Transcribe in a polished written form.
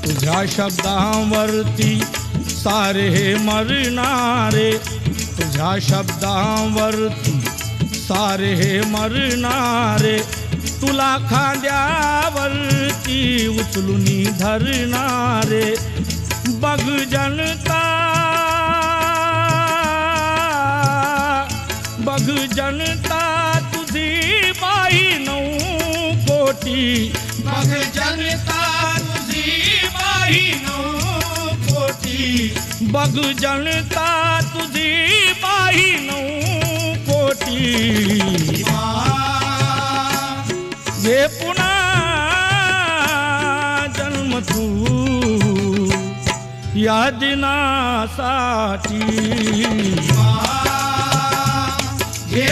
तुझ्या शब्दांवरती सारे मरणारे, तुझ्या शब्दांवरती सारे मरणारे, तुला खांद्यावरती उचलून धरणारे. बघ जनता, बघ जनता तुझी बाई 9 कोटी. बघ जनता तुझी बाई 9 कोटी. बघ जनता तुझी बाई 9 कोटी. ये पुन्हा जन्म तू या दिनासाठी. हे